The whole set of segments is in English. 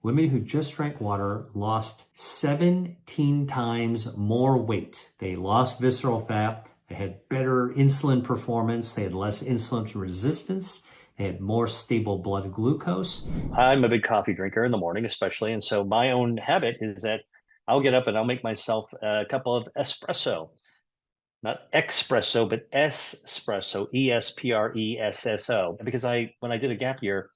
women who just drank water lost 17 times more weight. They lost visceral fat. They had better insulin performance. They had less insulin resistance. They had more stable blood glucose. I'm a big coffee drinker in the morning, especially. And so my own habit is that I'll get up and I'll make myself a couple of espresso, not espresso, but espresso, espresso. Because when I did a gap year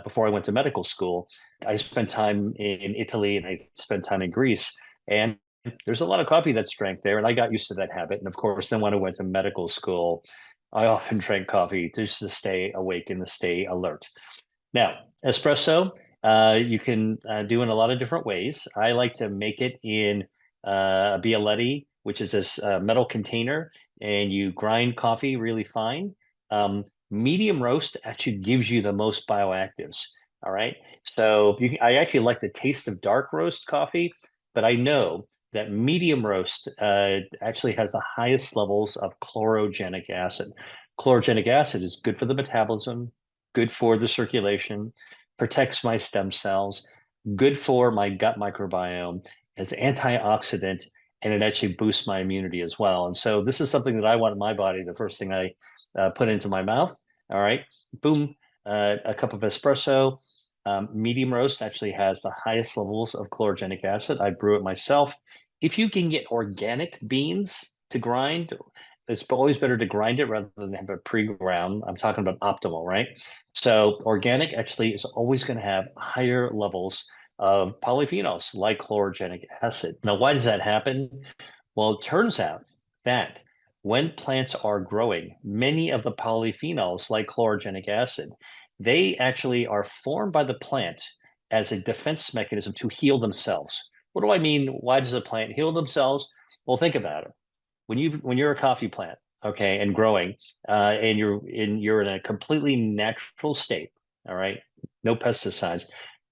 before I went to medical school, I spent time in Italy and I spent time in Greece. And there's a lot of coffee that's drank there. And I got used to that habit. And of course, then when I went to medical school, I often drank coffee just to stay awake and to stay alert. Now, espresso, you can do in a lot of different ways. I like to make it in a Bialetti, which is this metal container, and you grind coffee really fine. Medium roast actually gives you the most bioactives. All right. So I actually like the taste of dark roast coffee, but I know that medium roast actually has the highest levels of chlorogenic acid. Chlorogenic acid is good for the metabolism, good for the circulation, protects my stem cells, good for my gut microbiome, as antioxidant, and it actually boosts my immunity as well. And so this is something that I want in my body. The first thing I put into my mouth. All right, boom, a cup of espresso. Medium roast actually has the highest levels of chlorogenic acid. I brew it myself. If you can get organic beans to grind, it's always better to grind it rather than have it pre-ground. I'm talking about optimal, right? So organic actually is always going to have higher levels of polyphenols like chlorogenic acid. Now, why does that happen? Well, it turns out that when plants are growing, many of the polyphenols like chlorogenic acid, they actually are formed by the plant as a defense mechanism to heal themselves. What do I mean? Why does a plant heal themselves? Well, think about it when you're a coffee plant, okay, and growing, and you're in a completely natural state, all right, no pesticides.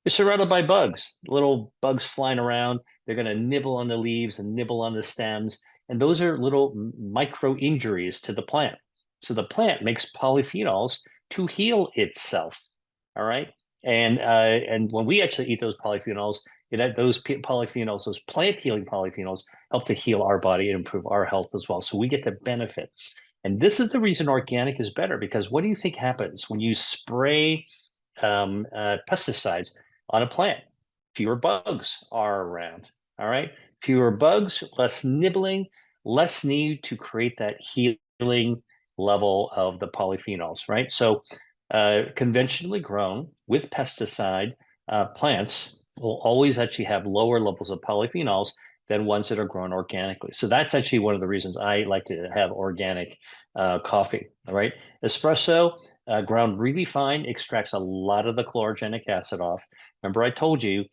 You're surrounded by bugs, little bugs flying around. They're going to nibble on the leaves and nibble on the stems, and those are little micro injuries to the plant. So the plant makes polyphenols to heal itself, all right. And when we actually eat those polyphenols, those polyphenols, those plant healing polyphenols, help to heal our body and improve our health as well. So we get the benefit. And this is the reason organic is better, because what do you think happens when you spray pesticides on a plant? Fewer bugs are around. All right. Fewer bugs, less nibbling, less need to create that healing level of the polyphenols, right? So conventionally grown with pesticide plants will always actually have lower levels of polyphenols than ones that are grown organically. So that's actually one of the reasons I like to have organic coffee. All right. Espresso, ground really fine, extracts a lot of the chlorogenic acid off. Remember, I told you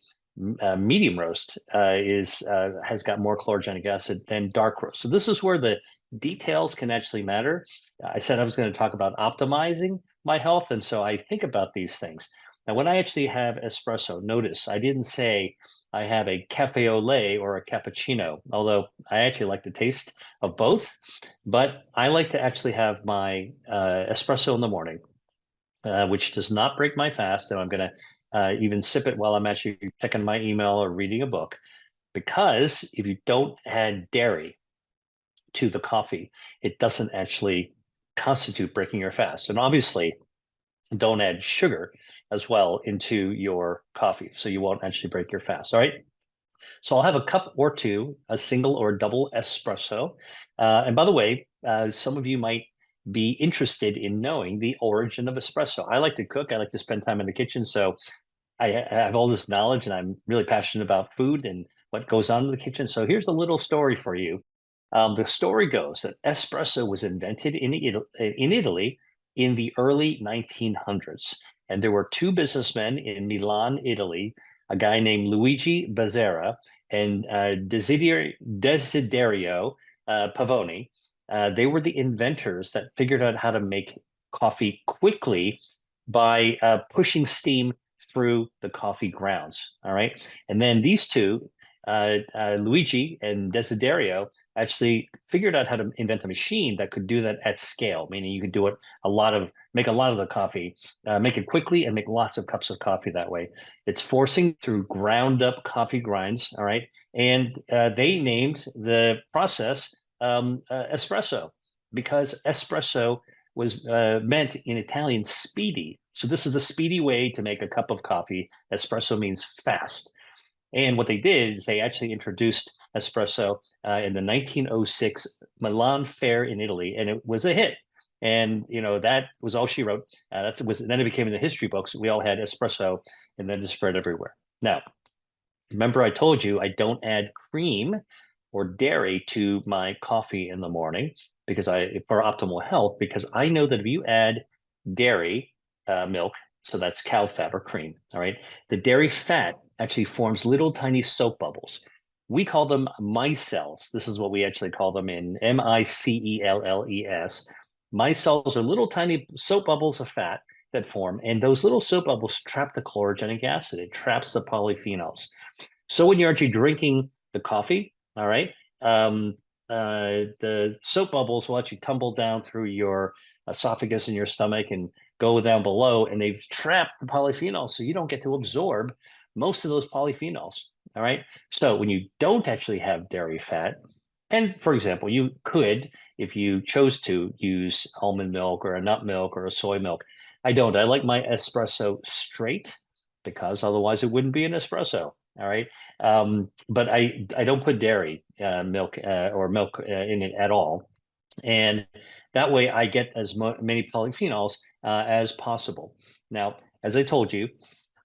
medium roast has got more chlorogenic acid than dark roast. So this is where the details can actually matter. I said I was going to talk about optimizing my health, and so I think about these things. Now, when I actually have espresso, notice I didn't say I have a cafe au lait or a cappuccino, although I actually like the taste of both. But I like to actually have my espresso in the morning, which does not break my fast. And I'm going to even sip it while I'm actually checking my email or reading a book. Because if you don't add dairy to the coffee, it doesn't actually constitute breaking your fast. And obviously, don't add sugar as well into your coffee, so you won't actually break your fast. All right. So I'll have a cup or two, a single or double espresso. And by the way, some of you might be interested in knowing the origin of espresso. I like to cook. I like to spend time in the kitchen. So I have all this knowledge and I'm really passionate about food and what goes on in the kitchen. So here's a little story for you. The story goes that espresso was invented in Italy in the early 1900s. And there were two businessmen in Milan, Italy, a guy named Luigi Bezzera and Desiderio Pavoni. They were the inventors that figured out how to make coffee quickly by pushing steam through the coffee grounds. All right. And then these two Luigi and Desiderio actually figured out how to invent a machine that could do that at scale, meaning you could do it make a lot of the coffee, make it quickly and make lots of cups of coffee that way. It's forcing through ground up coffee grinds, all right? And they named the process espresso because espresso was meant in Italian speedy. So this is a speedy way to make a cup of coffee. Espresso means fast. And what they did is they actually introduced espresso in the 1906 Milan Fair in Italy, and it was a hit. And that was all she wrote. Then it became in the history books. We all had espresso, and then it spread everywhere. Now, remember, I told you I don't add cream or dairy to my coffee in the morning for optimal health, because I know that if you add dairy, milk, so that's cow fat or cream, all right, the dairy fat actually forms little tiny soap bubbles. We call them micelles. This is what we actually call them in MICELLES. Micelles are little tiny soap bubbles of fat that form, and those little soap bubbles trap the chlorogenic acid. It traps the polyphenols. So when you're actually drinking the coffee, all right, the soap bubbles will actually tumble down through your esophagus and your stomach and go down below, and they've trapped the polyphenols, so you don't get to absorb most of those polyphenols. All right. So when you don't actually have dairy fat, and for example, you could, if you chose to, use almond milk or a nut milk or a soy milk. I don't. I like my espresso straight because otherwise it wouldn't be an espresso. All right. But I don't put dairy milk or milk in it at all. And that way I get as many polyphenols as possible. Now, as I told you,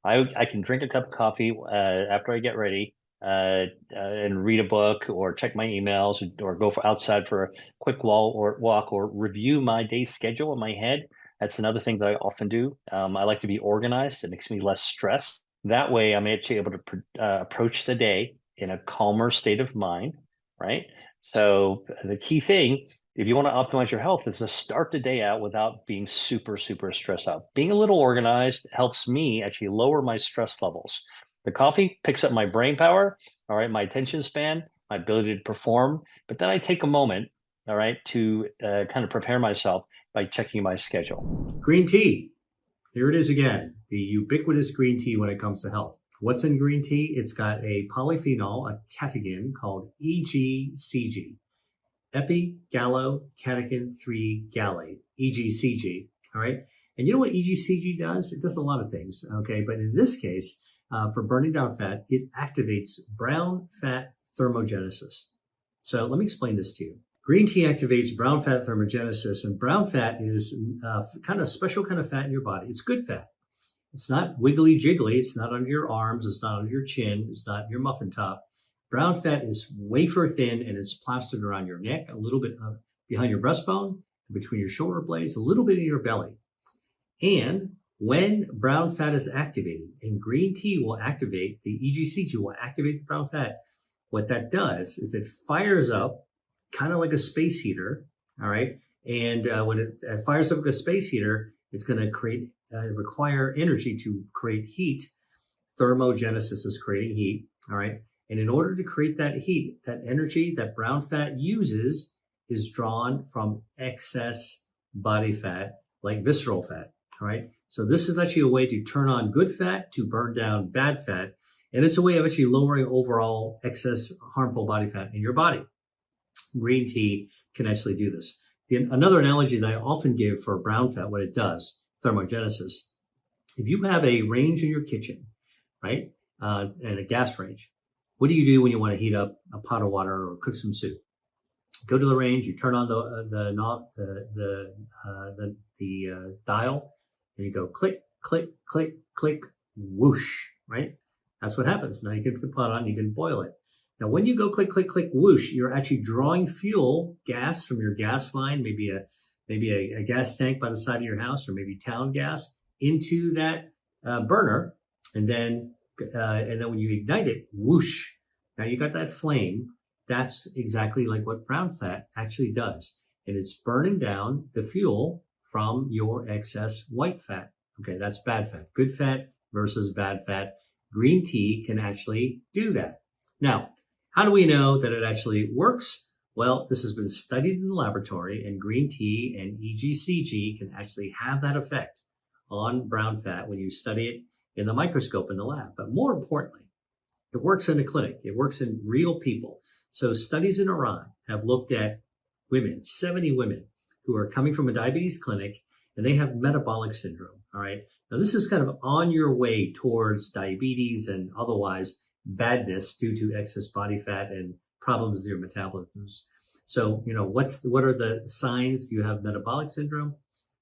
I can drink a cup of coffee after I get ready and read a book or check my emails or go outside for a quick walk or review my day schedule in my head. That's another thing that I often do. I like to be organized. It makes me less stressed. That way, I'm actually able to approach the day in a calmer state of mind, right? So the key thing, if you want to optimize your health, is to start the day out without being super, super stressed out. Being a little organized helps me actually lower my stress levels. The coffee picks up my brain power, all right, my attention span, my ability to perform. But then I take a moment, all right, to kind of prepare myself by checking my schedule. Green tea. Here it is again, the ubiquitous green tea when it comes to health. What's in green tea? It's got a polyphenol, a catechin called EGCG, epigallocatechin-3 gallate, EGCG, all right? And you know what EGCG does? It does a lot of things, okay? But in this case, for burning down fat, it activates brown fat thermogenesis. So let me explain this to you. Green tea activates brown fat thermogenesis, and brown fat is kind of a special kind of fat in your body. It's good fat. It's not wiggly jiggly. It's not under your arms. It's not under your chin. It's not your muffin top. Brown fat is wafer thin, and it's plastered around your neck, a little bit behind your breastbone, between your shoulder blades, a little bit in your belly. And when brown fat is activated, and green tea will activate, the EGCG will activate the brown fat, what that does is it fires up kind of like a space heater, all right? And when it fires up like a space heater, it's going to require energy to create heat. Thermogenesis is creating heat, all right? And in order to create that heat, that energy that brown fat uses is drawn from excess body fat, like visceral fat, all right? So this is actually a way to turn on good fat to burn down bad fat. And it's a way of actually lowering overall excess harmful body fat in your body. Green tea can actually do this. Another analogy that I often give for brown fat, what it does, thermogenesis. If you have a range in your kitchen, right, and a gas range, what do you do when you want to heat up a pot of water or cook some soup? Go to the range, you turn on the knob, the dial, and you go click, click, click, click, whoosh, right? That's what happens. Now you can put the pot on, you can boil it. Now, when you go click, click, click, whoosh, you're actually drawing fuel, gas from your gas line, maybe a gas tank by the side of your house, or maybe town gas, into that burner, and then when you ignite it, whoosh. Now you got that flame. That's exactly like what brown fat actually does, and it's burning down the fuel from your excess white fat. Okay, that's bad fat. Good fat versus bad fat. Green tea can actually do that. Now, how do we know that it actually works? Well, this has been studied in the laboratory, and green tea and EGCG can actually have that effect on brown fat when you study it in the microscope in the lab. But more importantly, it works in a clinic. It works in real people. So studies in Iran have looked at women, 70 women who are coming from a diabetes clinic, and they have metabolic syndrome. All right. Now, this is kind of on your way towards diabetes and otherwise badness due to excess body fat and problems with your metabolism. So, what are the signs you have metabolic syndrome?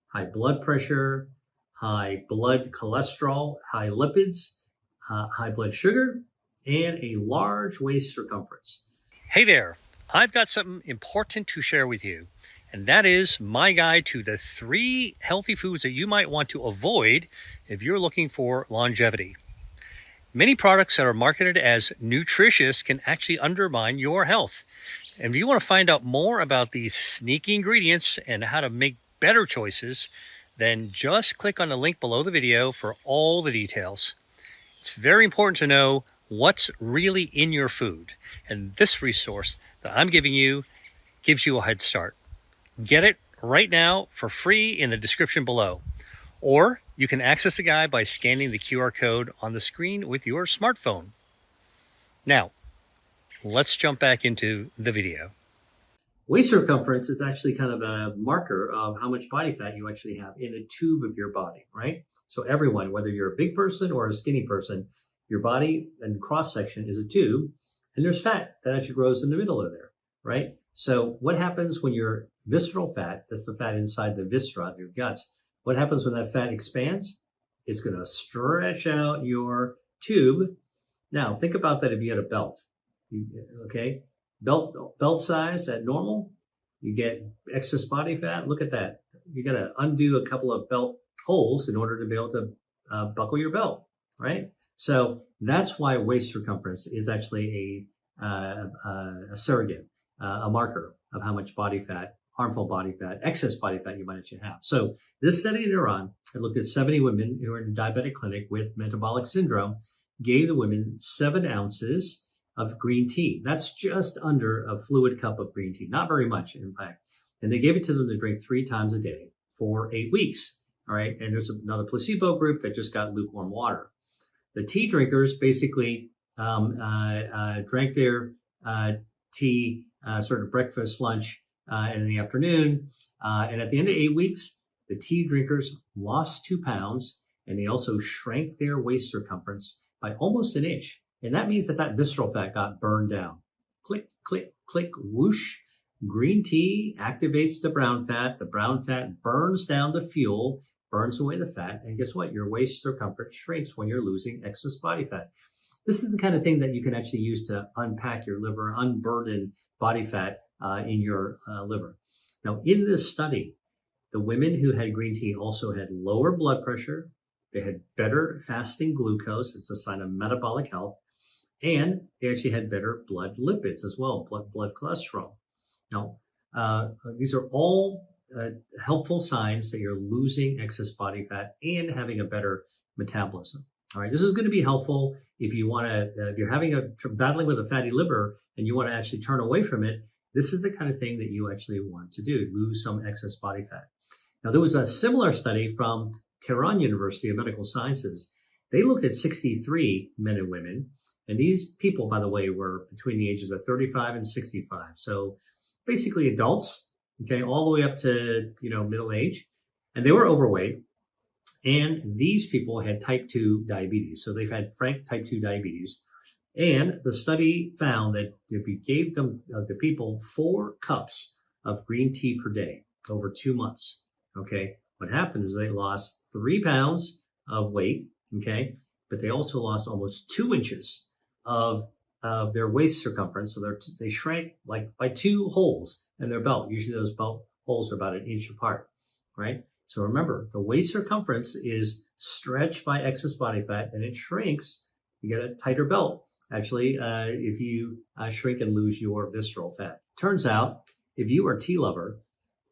High blood pressure, high blood cholesterol, high lipids, high blood sugar, and a large waist circumference. Hey there, I've got something important to share with you, and that is my guide to the 3 healthy foods that you might want to avoid if you're looking for longevity. Many products that are marketed as nutritious can actually undermine your health. And if you want to find out more about these sneaky ingredients and how to make better choices, then just click on the link below the video for all the details. It's very important to know what's really in your food. And this resource that I'm giving you gives you a head start. Get it right now for free in the description below. Or you can access the guide by scanning the QR code on the screen with your smartphone. Now, let's jump back into the video. Waist circumference is actually kind of a marker of how much body fat you actually have in a tube of your body, right? So everyone, whether you're a big person or a skinny person, your body and cross-section is a tube, and there's fat that actually grows in the middle of there, right? So what happens when your visceral fat, that's the fat inside the viscera of your guts, what happens when that fat expands? It's going to stretch out your tube. Now, think about that if you had a belt, okay? Belt size at normal, you get excess body fat. Look at that. You got to undo a couple of belt holes in order to be able to buckle your belt, right? So that's why waist circumference is actually a surrogate, a marker of how much body fat, harmful body fat, excess body fat you might actually have. So this study in Iran, it looked at 70 women who were in a diabetic clinic with metabolic syndrome, gave the women 7 ounces of green tea. That's just under a fluid cup of green tea, not very much, in fact. And they gave it to them to drink 3 times a day for 8 weeks. All right. And there's another placebo group that just got lukewarm water. The tea drinkers basically drank their tea sort of breakfast, lunch, and in the afternoon. And at the end of 8 weeks, the tea drinkers lost 2 pounds, and they also shrank their waist circumference by almost an inch. And that means that visceral fat got burned down. Click, click, click, whoosh. Green tea activates the brown fat. The brown fat burns down the fuel, burns away the fat. And guess what? Your waist circumference shrinks when you're losing excess body fat. This is the kind of thing that you can actually use to unpack your liver, unburden body fat in your liver. Now, in this study, the women who had green tea also had lower blood pressure. They had better fasting glucose. It's a sign of metabolic health. And they actually had better blood lipids as well, blood cholesterol. Now, these are all helpful signs that you're losing excess body fat and having a better metabolism. All right, this is going to be helpful if you want to, if you're battling with a fatty liver and you want to actually turn away from it. This is the kind of thing that you actually want to do, lose some excess body fat. Now, there was a similar study from Tehran University of Medical Sciences. They looked at 63 men and women. And these people, by the way, were between the ages of 35 and 65. So basically adults, okay, all the way up to, middle age. And they were overweight. And these people had type 2 diabetes. So they've had frank type 2 diabetes. And the study found that if you gave them, the people, 4 cups of green tea per day over 2 months, okay, what happened is they lost 3 pounds of weight, okay, but they also lost almost 2 inches of their waist circumference. So they shrank like by 2 holes in their belt. Usually those belt holes are about an inch apart, right? So remember, the waist circumference is stretched by excess body fat and it shrinks. You get a tighter belt, actually, if you shrink and lose your visceral fat. Turns out, if you are a tea lover,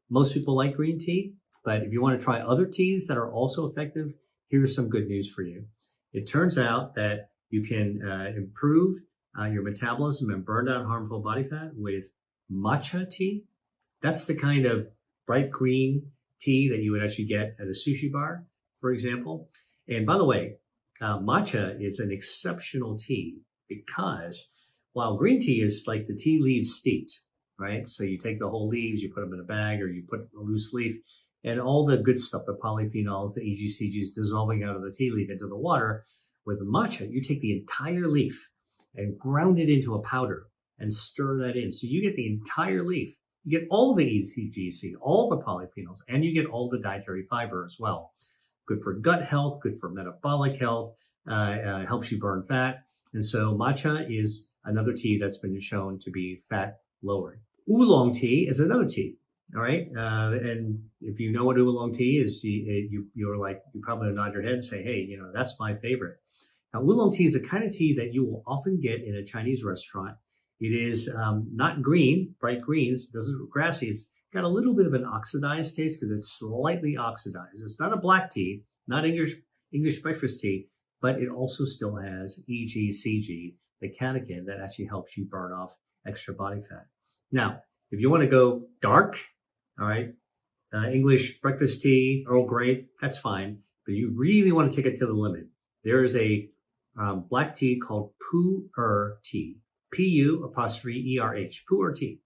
most people like green tea, but if you want to try other teas that are also effective, here's some good news for you. It turns out that you can improve your metabolism and burn down harmful body fat with matcha tea. That's the kind of bright green tea that you would actually get at a sushi bar, for example. And by the way, matcha is an exceptional tea because while green tea is like the tea leaves steeped, right? So you take the whole leaves, you put them in a bag, or you put a loose leaf, and all the good stuff, the polyphenols, the EGCGs dissolving out of the tea leaf into the water. With matcha, you take the entire leaf and ground it into a powder and stir that in. So you get the entire leaf. You get all the EGC, all the polyphenols, and you get all the dietary fiber as well. Good for gut health, good for metabolic health, helps you burn fat. And so matcha is another tea that's been shown to be fat lowering. Oolong tea is another tea. All right. And if you know what oolong tea is, you're like, you probably nod your head and say, hey, that's my favorite. Now, oolong tea is the kind of tea that you will often get in a Chinese restaurant. It is not green, bright green. It doesn't look grassy. It's got a little bit of an oxidized taste because it's slightly oxidized. It's not a black tea, not English breakfast tea, but it also still has EGCG, the catechin that actually helps you burn off extra body fat. Now, if you want to go dark, all right, English breakfast tea, Earl Grey, that's fine. But you really want to take it to the limit. There is a black tea called Pu'er tea, P-U''ERH, Pu'er tea.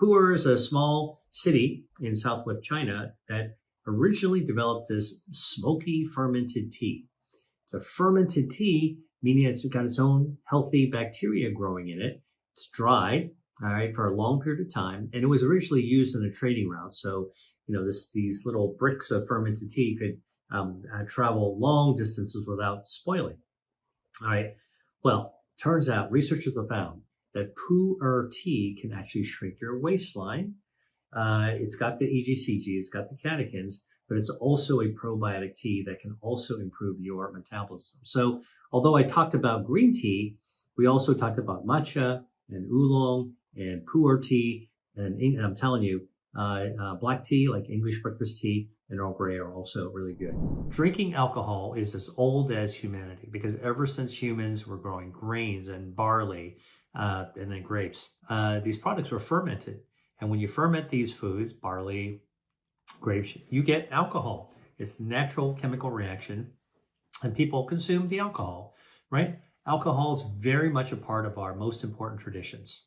Pu'er is a small city in southwest China that originally developed this smoky fermented tea. It's a fermented tea, meaning it's got its own healthy bacteria growing in it. It's dried, all right, for a long period of time, and it was originally used in a trading route. So, these little bricks of fermented tea could travel long distances without spoiling. All right. Well, turns out researchers have found that Pu'er tea can actually shrink your waistline. It's got the EGCG, it's got the catechins, but it's also a probiotic tea that can also improve your metabolism. So, although I talked about green tea, we also talked about matcha and oolong and Pu'er tea, and I'm telling you, black tea like English breakfast tea and Earl Grey are also really good. Drinking alcohol is as old as humanity because ever since humans were growing grains and barley and then grapes, these products were fermented. And when you ferment these foods, barley, grapes, you get alcohol. It's a natural chemical reaction, and people consume the alcohol, right? Alcohol is very much a part of our most important traditions.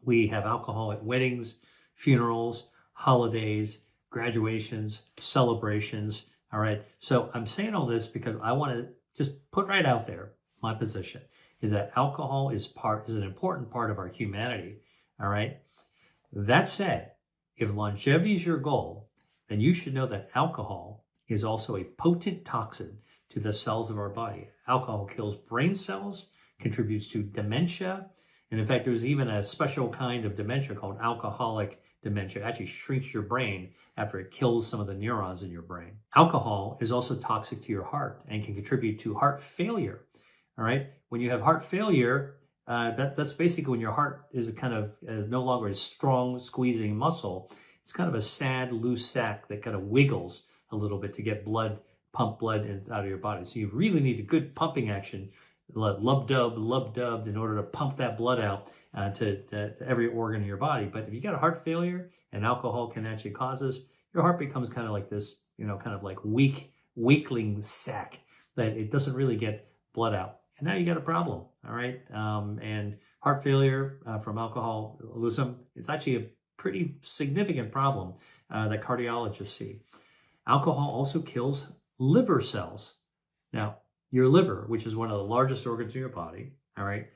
We have alcohol at weddings, funerals, holidays, graduations, celebrations. All right. So I'm saying all this because I want to just put right out there my position is that alcohol is an important part of our humanity. All right. That said, if longevity is your goal, then you should know that alcohol is also a potent toxin to the cells of our body. Alcohol kills brain cells, contributes to dementia. And in fact, there's even a special kind of dementia called alcoholic dementia. It actually shrinks your brain after it kills some of the neurons in your brain. Alcohol is also toxic to your heart and can contribute to heart failure. All right. When you have heart failure, that's basically when your heart is no longer a strong squeezing muscle. It's kind of a sad, loose sac that kind of wiggles a little bit to get pump blood out of your body. So you really need a good pumping action, lub-dub, in order to pump that blood out to every organ in your body. But if you got a heart failure and alcohol can actually cause this, your heart becomes kind of like this, kind of like weakling sac that it doesn't really get blood out. And now you got a problem, all right? And heart failure from alcoholism, it's actually a pretty significant problem that cardiologists see. Alcohol also kills liver cells. Now, your liver, which is one of the largest organs in your body, all right,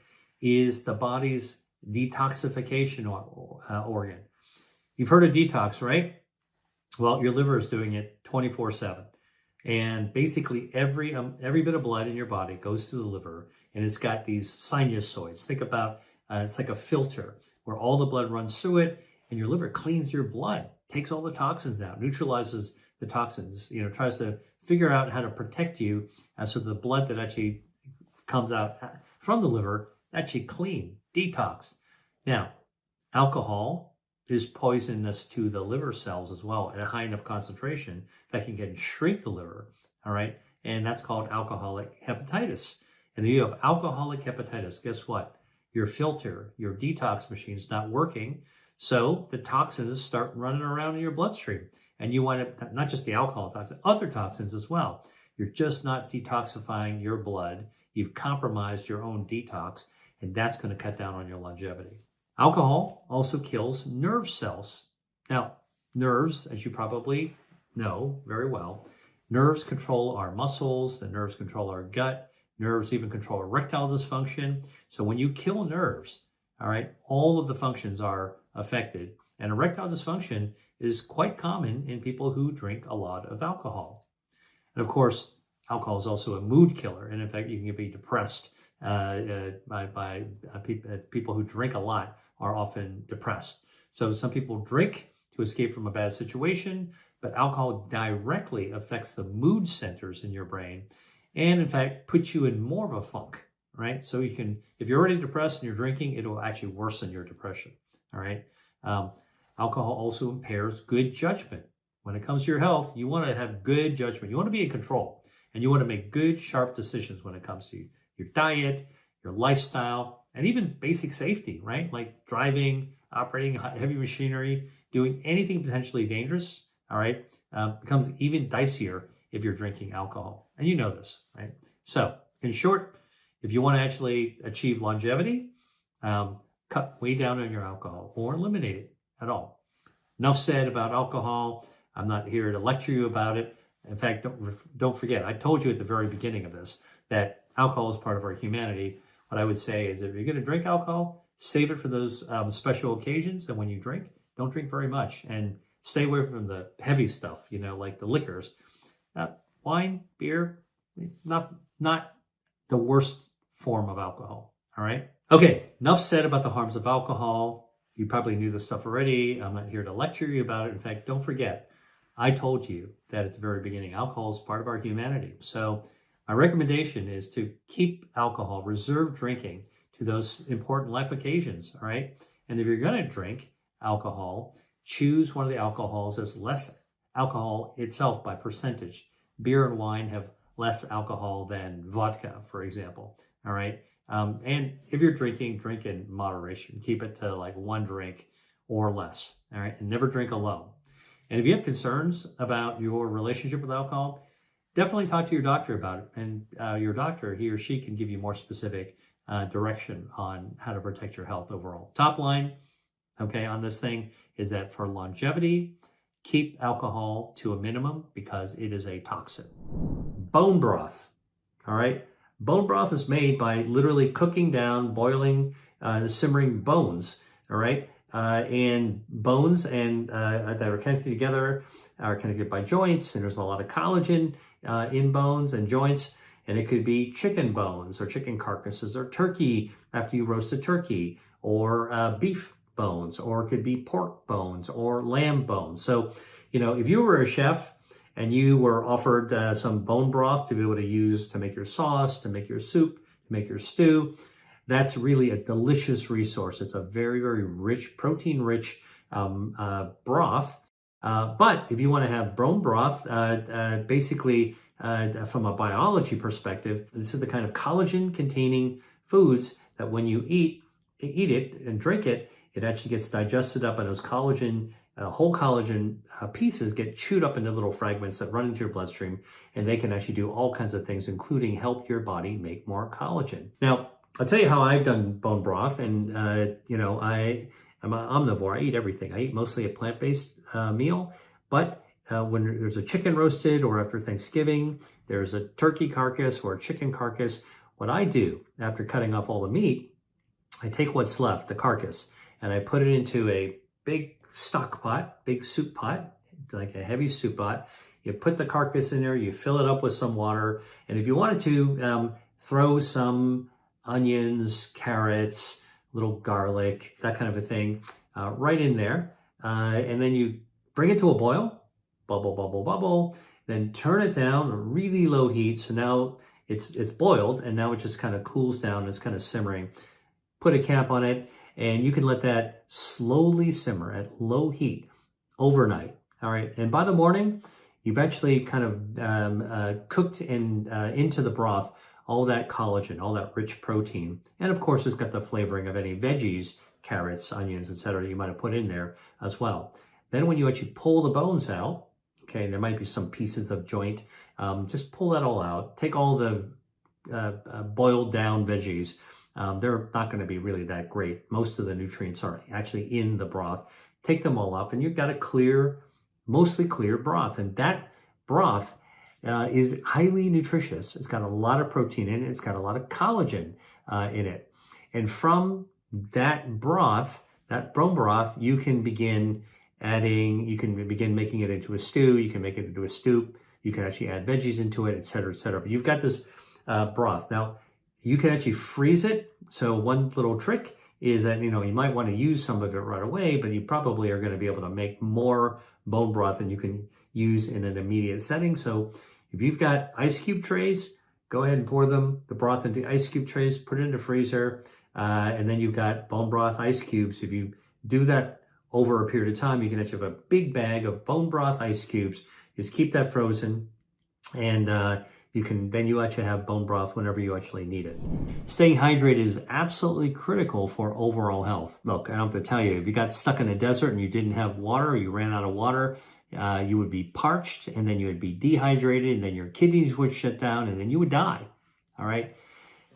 is the body's detoxification organ. You've heard of detox, right? Well, your liver is doing it 24/7. And basically every bit of blood in your body goes to the liver, and it's got these sinusoids. Think about it's like a filter where all the blood runs through it, and your liver cleans your blood, takes all the toxins out, neutralizes the toxins, tries to figure out how to protect you so the blood that actually comes out from the liver actually clean, detox. Now, alcohol is poisonous to the liver cells as well at a high enough concentration that can shrink the liver, all right? And that's called alcoholic hepatitis. And if you have alcoholic hepatitis, guess what? your filter, your detox machine is not working. So the toxins start running around in your bloodstream. And you want to, not just the alcohol toxins, other toxins as well. You're just not detoxifying your blood. You've compromised your own detox, and that's going to cut down on your longevity. Alcohol also kills nerve cells. Now, nerves, as you probably know very well, nerves control our muscles, the nerves control our gut, nerves even control erectile dysfunction. So when you kill nerves, all right, all of the functions are affected. And erectile dysfunction is quite common in people who drink a lot of alcohol. And of course, alcohol is also a mood killer. And in fact, you can be depressed by people who drink a lot are often depressed. So some people drink to escape from a bad situation, but alcohol directly affects the mood centers in your brain and in fact puts you in more of a funk, right? So you can, if you're already depressed and you're drinking, it will actually worsen your depression, all right? Alcohol also impairs good judgment. When it comes to your health, you want to have good judgment. You want to be in control and you want to make good, sharp decisions when it comes to your diet, your lifestyle, and even basic safety, right? Like driving, operating heavy machinery, doing anything potentially dangerous, all right, becomes even dicier if you're drinking alcohol. And you know this, right? So in short, if you want to actually achieve longevity, cut way down on your alcohol or eliminate it at all. Enough said about alcohol. I'm not here to lecture you about it. In fact, don't forget, I told you at the very beginning of this that alcohol is part of our humanity. What I would say is if you're going to drink alcohol, save it for those special occasions. And when you drink, don't drink very much and stay away from the heavy stuff, you know, like the liquors. Wine, beer, not the worst form of alcohol, all right? Okay, enough said about the harms of alcohol. You probably knew this stuff already. I'm not here to lecture you about it. In fact, don't forget, I told you that at the very beginning, alcohol is part of our humanity. So my recommendation is to keep alcohol, reserve drinking to those important life occasions, all right? And if you're going to drink alcohol, choose one of the alcohols that's less alcohol itself by percentage. Beer and wine have less alcohol than vodka, for example, all right? And if you're drinking, drink in moderation. Keep it to like one drink or less, all right? And never drink alone. And if you have concerns about your relationship with alcohol, definitely talk to your doctor about it. And your doctor, he or she, can give you more specific direction on how to protect your health overall. Top line, okay, on this thing is that for longevity, keep alcohol to a minimum because it is a toxin. Bone broth, all right? Bone broth is made by literally cooking down, boiling, simmering bones, all right? And bones and that are connected together are connected by joints, and there's a lot of collagen in bones and joints, and it could be chicken bones or chicken carcasses or turkey after you roast a turkey, or beef bones, or it could be pork bones or lamb bones. So, you know, if you were a chef and you were offered some bone broth to be able to use to make your sauce, to make your soup, to make your stew, that's really a delicious resource. It's a very, very rich, protein-rich broth. But if you want to have bone broth, basically from a biology perspective, this is the kind of collagen-containing foods that when you eat it and drink it, it actually gets digested up, and those collagen, whole collagen pieces get chewed up into little fragments that run into your bloodstream, and they can actually do all kinds of things, including help your body make more collagen. Now, I'll tell you how I've done bone broth, and you know, I'm an omnivore. I eat everything. I eat mostly a plant-based meal, but when there's a chicken roasted, or after Thanksgiving, there's a turkey carcass or a chicken carcass, what I do after cutting off all the meat, I take what's left, the carcass, and I put it into a big stock pot, big soup pot, like a heavy soup pot. You put the carcass in there, you fill it up with some water, and if you wanted to throw some onions, carrots, little garlic, that kind of a thing, right in there. And then you bring it to a boil, bubble, bubble, bubble, then turn it down, really low heat. So now it's boiled, and now it just kind of cools down, it's kind of simmering. Put a cap on it, and you can let that slowly simmer at low heat overnight, all right? And by the morning, you've actually kind of cooked into the broth all that collagen, all that rich protein. And of course, it's got the flavoring of any veggies, carrots, onions, etc. you might have put in there as well. Then when you actually pull the bones out, okay, there might be some pieces of joint, just pull that all out. Take all the boiled down veggies. They're not going to be really that great. Most of the nutrients are actually in the broth. Take them all up and you've got a clear, mostly clear broth. And that broth is highly nutritious. It's got a lot of protein in it. It's got a lot of collagen in it. And from that broth, that bone broth, you can begin adding, you can begin making it into a stew. You can make it into a soup. You can actually add veggies into it, et cetera, et cetera. But you've got this broth. Now, you can actually freeze it. So one little trick is that, you might want to use some of it right away, but you probably are going to be able to make more bone broth than you can use in an immediate setting. So if you've got ice cube trays, go ahead and pour the broth into ice cube trays, put it in the freezer, and then you've got bone broth ice cubes. If you do that over a period of time, you can actually have a big bag of bone broth ice cubes. Just keep that frozen, and you actually have bone broth whenever you actually need it. Staying hydrated is absolutely critical for overall health. Look, I don't have to tell you, if you got stuck in a desert and you didn't have water, or you ran out of water, you would be parched, and then you would be dehydrated, and then your kidneys would shut down, and then you would die. All right.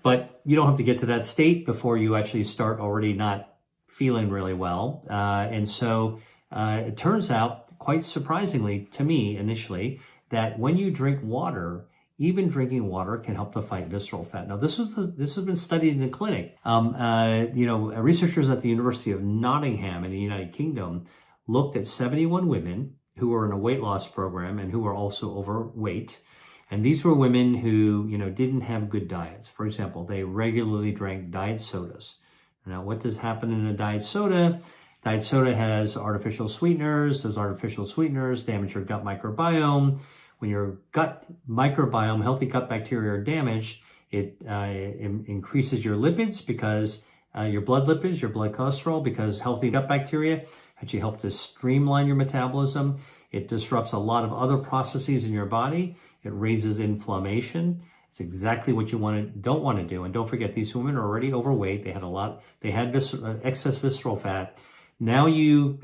But you don't have to get to that state before you actually start already not feeling really well. And so it turns out, quite surprisingly to me initially, that when you drink water, even drinking water can help to fight visceral fat. Now, this has been studied in the clinic. Researchers at the University of Nottingham in the United Kingdom looked at 71 women who were in a weight loss program and who were also overweight. And these were women who, didn't have good diets. For example, they regularly drank diet sodas. Now, what does happen in a diet soda? Diet soda has artificial sweeteners. Those artificial sweeteners damage your gut microbiome. When your gut microbiome, healthy gut bacteria are damaged, it increases your lipids because your blood lipids, your blood cholesterol, because healthy gut bacteria actually help to streamline your metabolism. It disrupts a lot of other processes in your body. It raises inflammation. It's exactly what you don't want to do. And don't forget, these women are already overweight. They had excess visceral fat. Now you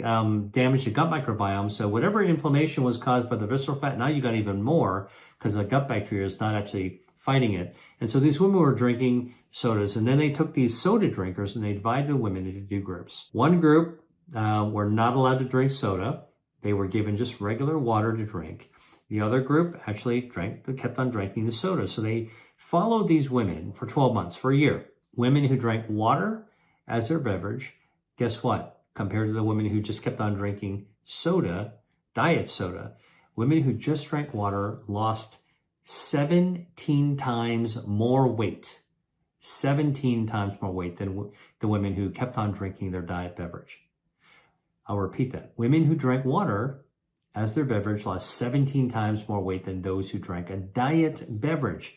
damage the gut microbiome. So whatever inflammation was caused by the visceral fat, now you got even more because the gut bacteria is not actually fighting it. And so these women were drinking sodas, and then they took these soda drinkers and they divided the women into two groups. One group were not allowed to drink soda. They were given just regular water to drink. The other group actually kept on drinking the soda. So they followed these women for 12 months, for a year. Women who drank water as their beverage, guess what? Compared to the women who just kept on drinking soda, diet soda, women who just drank water lost 17 times more weight. 17 times more weight than the women who kept on drinking their diet beverage. I'll repeat that. Women who drank water as their beverage lost 17 times more weight than those who drank a diet beverage,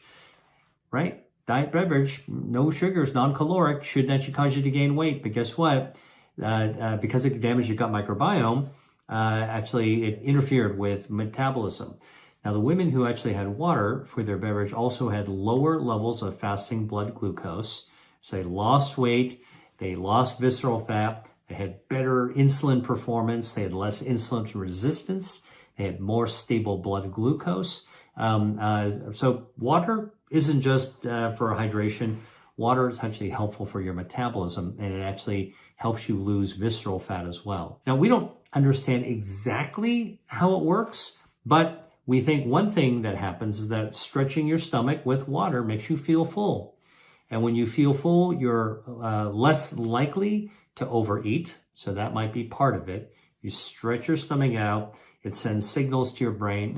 right? Diet beverage, no sugars, non-caloric, shouldn't actually cause you to gain weight. But guess what? Because it damaged your gut microbiome, actually it interfered with metabolism. Now, the women who actually had water for their beverage also had lower levels of fasting blood glucose. So they lost weight, they lost visceral fat, they had better insulin performance, they had less insulin resistance, they had more stable blood glucose. So water isn't just for hydration. Water is actually helpful for your metabolism, and it actually helps you lose visceral fat as well. Now, we don't understand exactly how it works, but we think one thing that happens is that stretching your stomach with water makes you feel full. And when you feel full, you're less likely to overeat. So that might be part of it. You stretch your stomach out. It sends signals to your brain,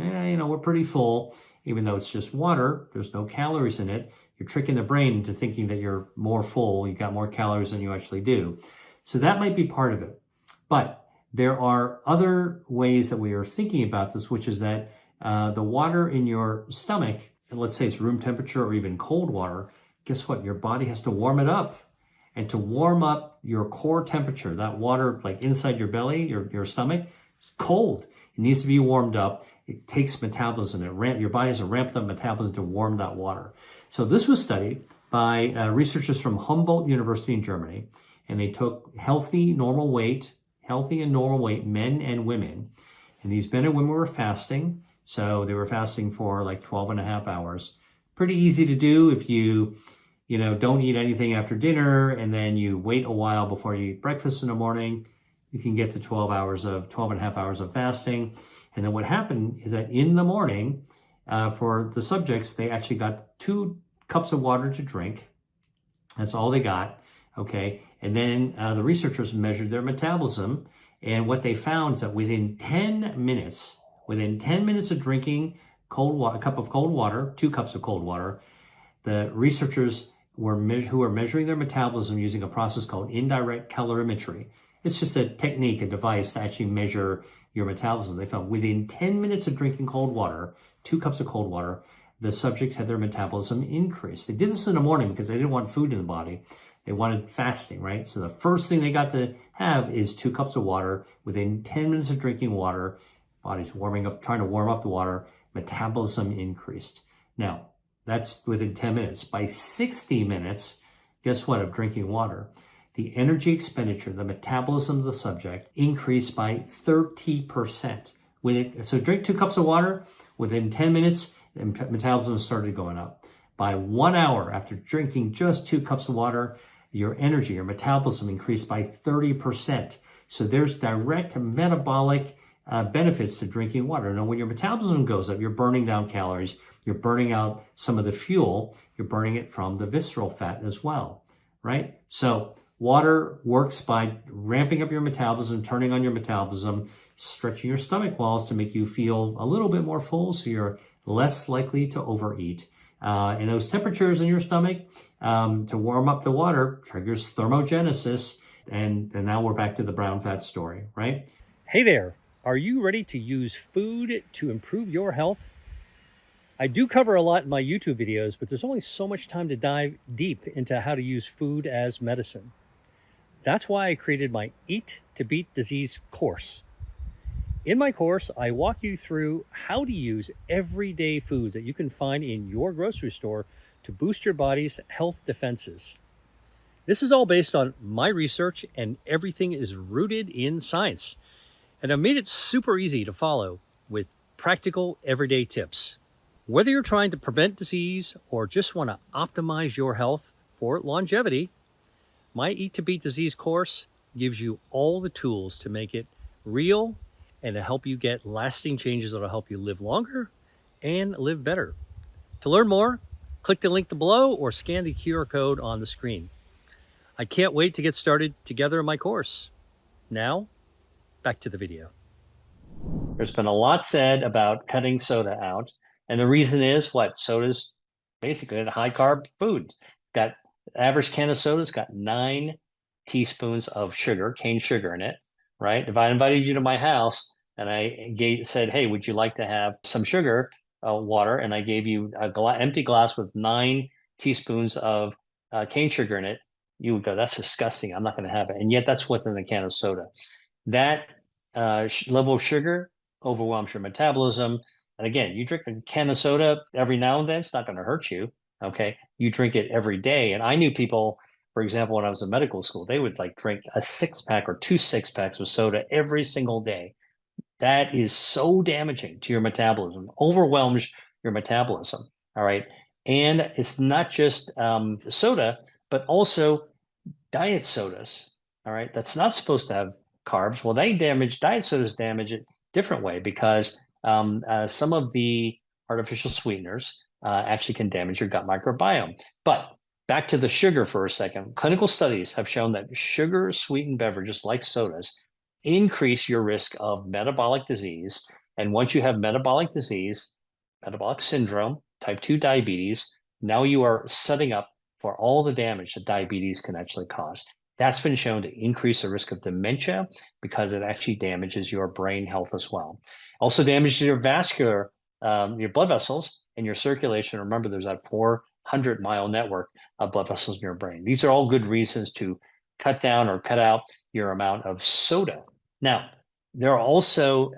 we're pretty full. Even though it's just water, there's no calories in it. You're tricking the brain into thinking that you're more full, you got more calories than you actually do. So that might be part of it. But there are other ways that we are thinking about this, which is that the water in your stomach, and let's say it's room temperature or even cold water, guess what? Your body has to warm it up. And to warm up your core temperature, that water like inside your belly, your stomach, it's cold. It needs to be warmed up. It takes metabolism. Your body has a ramped up metabolism to warm that water. So this was studied by researchers from Humboldt University in Germany, and they took healthy and normal weight men and women, and these men and women were fasting. So they were fasting for like 12 and a half hours. Pretty easy to do if you don't eat anything after dinner and then you wait a while before you eat breakfast in the morning. You can get to 12 and a half hours of fasting. And then what happened is that in the morning, for the subjects, they actually got 2 cups of water to drink. That's all they got, okay? And then the researchers measured their metabolism, and what they found is that within 10 minutes of drinking a cup of cold water, 2 cups of cold water, the researchers who were measuring their metabolism using a process called indirect calorimetry. It's just a technique, a device to actually measure your metabolism. They found within 10 minutes of drinking cold water, 2 cups of cold water, the subjects had their metabolism increase. They did this in the morning because they didn't want food in the body. They wanted fasting, right? So the first thing they got to have is 2 cups of water. Within 10 minutes of drinking water, body's warming up, trying to warm up the water, metabolism increased. Now, that's within 10 minutes. By 60 minutes, guess what, of drinking water, the energy expenditure, the metabolism of the subject increased by 30%. So drink 2 cups of water, within 10 minutes, the metabolism started going up. By 1 hour after drinking just 2 cups of water, your metabolism increased by 30%. So there's direct metabolic benefits to drinking water. Now, when your metabolism goes up, you're burning down calories, you're burning out some of the fuel, you're burning it from the visceral fat as well, right? So water works by ramping up your metabolism, turning on your metabolism, stretching your stomach walls to make you feel a little bit more full so you're less likely to overeat. And those temperatures in your stomach to warm up the water triggers thermogenesis. And now we're back to the brown fat story, right? Hey there, are you ready to use food to improve your health? I do cover a lot in my YouTube videos, but there's only so much time to dive deep into how to use food as medicine. That's why I created my Eat to Beat Disease course. In my course, I walk you through how to use everyday foods that you can find in your grocery store to boost your body's health defenses. This is all based on my research, and everything is rooted in science. And I've made it super easy to follow with practical everyday tips. Whether you're trying to prevent disease or just want to optimize your health for longevity, my Eat to Beat Disease course gives you all the tools to make it real and to help you get lasting changes that will help you live longer and live better. To learn more, click the link below or scan the QR code on the screen. I can't wait to get started together in my course. Now, back to the video. There's been a lot said about cutting soda out. And the reason is what? Soda's basically a high carb food. Got average can of soda's got 9 teaspoons of sugar, cane sugar in it, right? If I invited you to my house and I said, hey, would you like to have some sugar, water, and I gave you a empty glass with 9 teaspoons of cane sugar in it, you would go, that's disgusting. I'm not going to have it. And yet that's what's in a can of soda. That level of sugar overwhelms your metabolism. And again, you drink a can of soda every now and then, it's not going to hurt you. Okay. You drink it every day. And I knew people, for example, when I was in medical school, they would like drink a 6-pack or 2 6-packs of soda every single day. That is so damaging to your metabolism, overwhelms your metabolism. All right. And it's not just soda, but also diet sodas. All right. That's not supposed to have carbs. Well, diet sodas damage it different way because some of the artificial sweeteners actually can damage your gut microbiome. But back to the sugar for a second. Clinical studies have shown that sugar-sweetened beverages like sodas increase your risk of metabolic disease. And once you have metabolic disease, metabolic syndrome, type 2 diabetes, now you are setting up for all the damage that diabetes can actually cause. That's been shown to increase the risk of dementia because it actually damages your brain health as well. Also damages your your blood vessels and your circulation. Remember, there's that 400-mile network of blood vessels in your brain. These are all good reasons to cut down or cut out your amount of soda. Now, there are also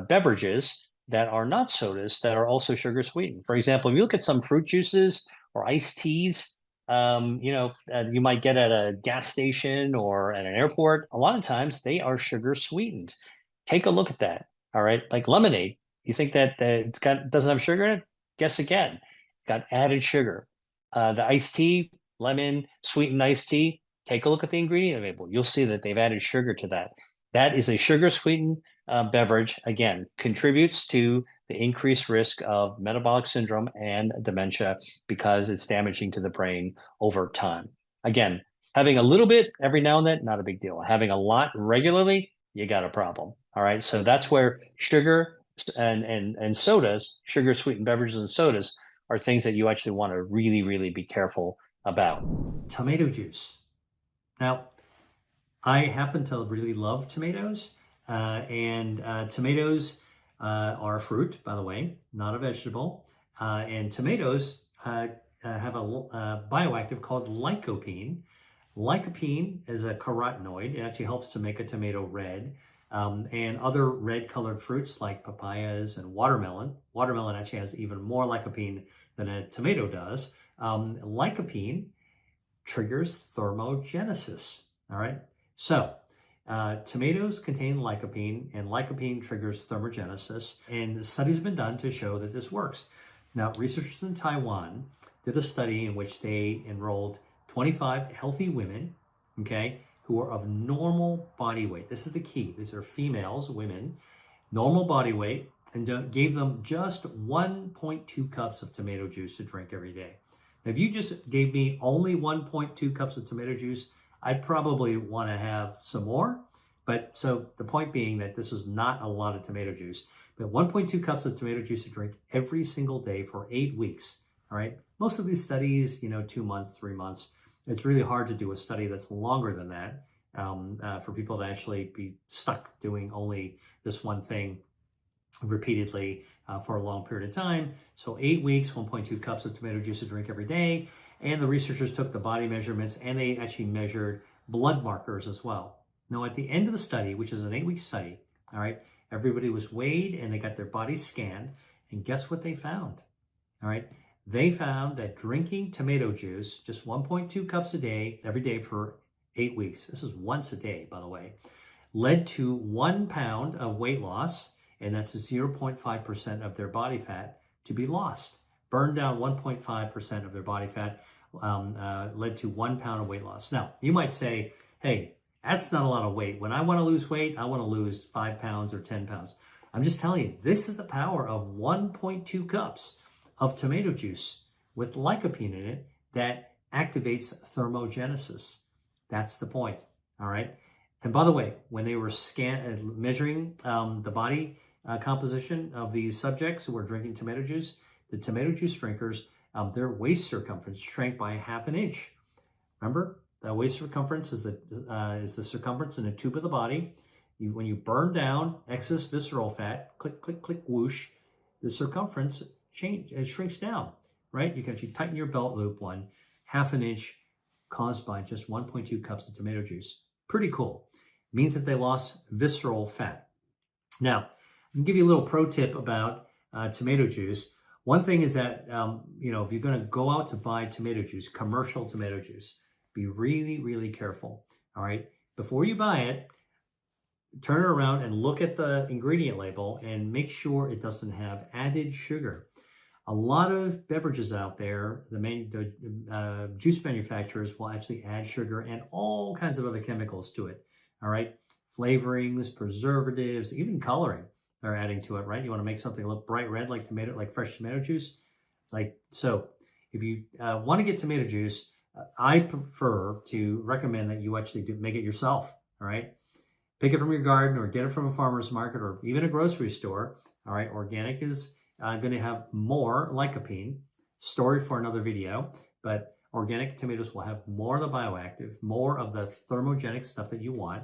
beverages that are not sodas that are also sugar sweetened. For example, if you look at some fruit juices or iced teas, you might get at a gas station or at an airport. A lot of times they are sugar sweetened. Take a look at that. All right, like lemonade. You think that doesn't have sugar in it? Guess again. It's got added sugar. The iced tea, lemon sweetened iced tea. Take a look at the ingredient label. You'll see that they've added sugar to that. That is a sugar sweetened beverage. Again, contributes to the increased risk of metabolic syndrome and dementia because it's damaging to the brain over time. Again, having a little bit every now and then, not a big deal. Having a lot regularly, you got a problem. All right. So that's where sugar and sodas, sugar sweetened beverages and sodas are things that you actually want to really, really be careful about. Tomato juice. Now, I happen to really love tomatoes, and tomatoes are a fruit, by the way, not a vegetable. And tomatoes have a bioactive called lycopene. Lycopene is a carotenoid. It actually helps to make a tomato red. And other red colored fruits like papayas and watermelon. Watermelon actually has even more lycopene than a tomato does. Lycopene triggers thermogenesis. All right. So tomatoes contain lycopene, and lycopene triggers thermogenesis. And studies have been done to show that this works. Now, researchers in Taiwan did a study in which they enrolled 25 healthy women, okay, who are of normal body weight. This is the key. These are females, women, normal body weight, and gave them just 1.2 cups of tomato juice to drink every day. Now, if you just gave me only 1.2 cups of tomato juice, I'd probably want to have some more. But so the point being that this is not a lot of tomato juice, but 1.2 cups of tomato juice to drink every single day for 8 weeks. All right. Most of these studies, 2 months, 3 months. It's really hard to do a study that's longer than that for people to actually be stuck doing only this one thing repeatedly for a long period of time. So 8 weeks, 1.2 cups of tomato juice to drink every day. And the researchers took the body measurements and they actually measured blood markers as well. Now, at the end of the study, which is an 8-week study, all right, everybody was weighed and they got their bodies scanned. And guess what they found? All right, they found that drinking tomato juice, just 1.2 cups a day, every day for 8 weeks, this is once a day, by the way, led to 1 pound of weight loss, and that's 0.5% of their body fat to be lost. Burned down 1.5% of their body fat led to 1 pound of weight loss. Now, you might say, hey, that's not a lot of weight. When I want to lose weight, I want to lose 5 pounds or 10 pounds. I'm just telling you, this is the power of 1.2 cups of tomato juice with lycopene in it that activates thermogenesis. That's the point, all right? And by the way, when they were measuring the body composition of these subjects who were drinking tomato juice, the tomato juice drinkers, their waist circumference shrank by 1/2 inch. Remember, the waist circumference is the circumference in a tube of the body. When you burn down excess visceral fat, click, click, click, whoosh, the circumference shrinks down, right? You can actually tighten your belt loop 1/2 inch caused by just 1.2 cups of tomato juice. Pretty cool. It means that they lost visceral fat. Now, I'll give you a little pro tip about tomato juice. One thing is that, if you're going to go out to buy tomato juice, commercial tomato juice, be really, really careful. All right. Before you buy it, turn it around and look at the ingredient label and make sure it doesn't have added sugar. A lot of beverages out there, the juice manufacturers will actually add sugar and all kinds of other chemicals to it. All right. Flavorings, preservatives, even coloring they're adding to it, right? You want to make something look bright red like fresh tomato juice. So if you want to get tomato juice, I prefer to recommend that you actually make it yourself. All right. Pick it from your garden or get it from a farmer's market or even a grocery store. All right. Organic is going to have more lycopene. Story for another video, but organic tomatoes will have more of the bioactive, more of the thermogenic stuff that you want.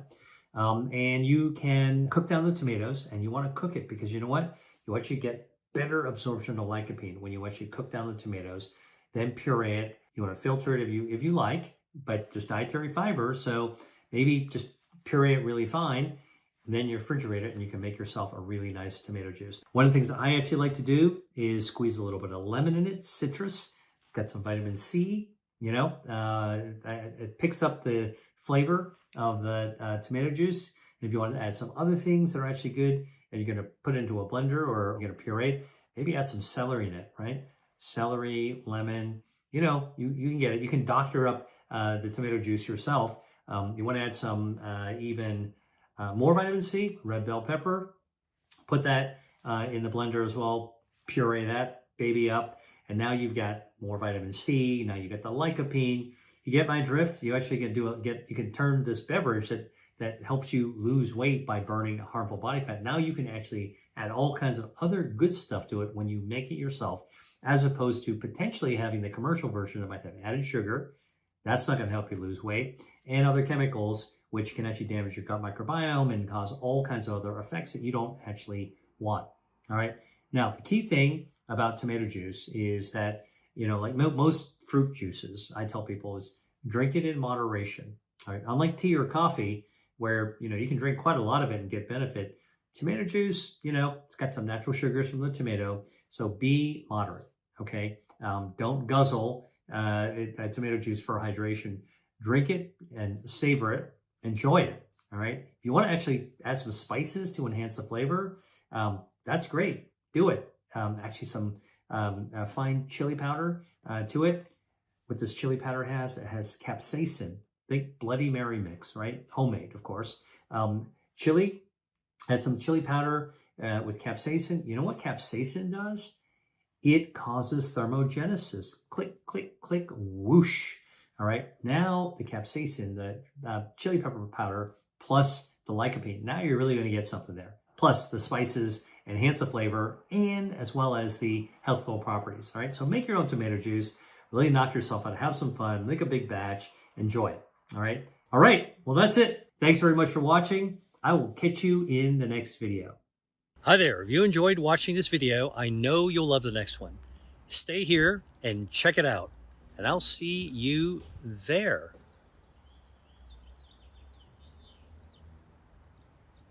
And you can cook down the tomatoes, and you want to cook it because you know what? You actually get better absorption of lycopene when you actually cook down the tomatoes, then puree it. You want to filter it if you like, but just dietary fiber. So maybe just puree it really fine, and then you refrigerate it, and you can make yourself a really nice tomato juice. One of the things I actually like to do is squeeze a little bit of lemon in it, citrus. got some vitamin C, it picks up the flavor of the tomato juice. If you want to add some other things that are actually good, and you're going to put it into a blender or you're going to puree, maybe add some celery in it, right? Celery, lemon, you can get it. You can doctor up the tomato juice yourself. You want to add some even more vitamin C, red bell pepper. Put that in the blender as well. Puree that baby up. And now you've got more vitamin C. Now you get the lycopene. You get my drift. You actually can you can turn this beverage that helps you lose weight by burning harmful body fat. Now you can actually add all kinds of other good stuff to it when you make it yourself, as opposed to potentially having the commercial version that might have added sugar. That's not going to help you lose weight, and other chemicals which can actually damage your gut microbiome and cause all kinds of other effects that you don't actually want. All right. Now, the key thing about tomato juice is that, like most fruit juices, I tell people is drink it in moderation. All right. Unlike tea or coffee, where, you can drink quite a lot of it and get benefit, tomato juice, it's got some natural sugars from the tomato. So be moderate. Okay. Don't guzzle tomato juice for hydration. Drink it and savor it. Enjoy it. All right. If you want to actually add some spices to enhance the flavor, that's great. Do it. Actually, some fine chili powder to it. What this chili powder has, it has capsaicin. Think Bloody Mary mix, right? Homemade, of course. Chili. Add some chili powder with capsaicin. You know what capsaicin does? It causes thermogenesis. Click, click, click, whoosh. All right. Now the capsaicin, the chili pepper powder, plus the lycopene. Now you're really going to get something there. Plus the spices enhance the flavor, and as well as the healthful properties. All right. So make your own tomato juice. Really knock yourself out. Have some fun. Make a big batch. Enjoy it. All right. All right. Well, that's it. Thanks very much for watching. I will catch you in the next video. Hi there. If you enjoyed watching this video, I know you'll love the next one. Stay here and check it out, and I'll see you there.